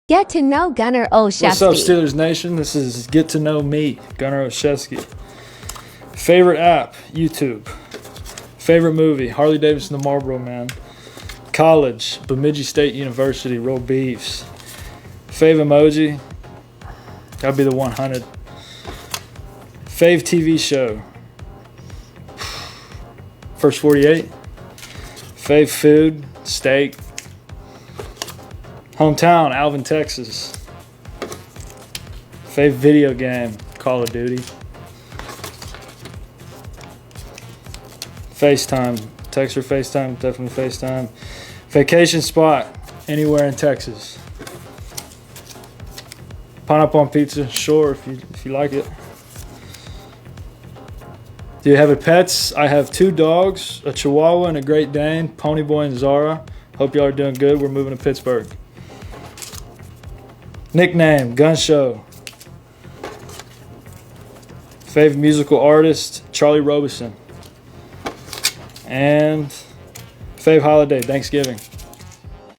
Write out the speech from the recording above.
Get to know Gunnar What's up, Olszewski. Steelers Nation? This is Get to Know Me, Gunnar Olszewski. Favorite app, YouTube. Favorite movie, Harley Davidson, The Marlboro Man. College, Bemidji State University, Roll Beefs. Fave emoji, that'd be the 100. Fave TV show, First 48. Fave food, steak. Hometown, Alvin, Texas. Fave video game, Call of Duty. FaceTime, text or FaceTime, definitely FaceTime. Vacation spot, anywhere in Texas. Pineapple on pizza, sure, if you like it. Do you have any pets? I have 2 dogs, a Chihuahua and a Great Dane, Ponyboy and Zara. Hope y'all are doing good. We're moving to Pittsburgh. Nickname, Gun Show. Favorite musical artist, Charlie Robison. And fave holiday, Thanksgiving.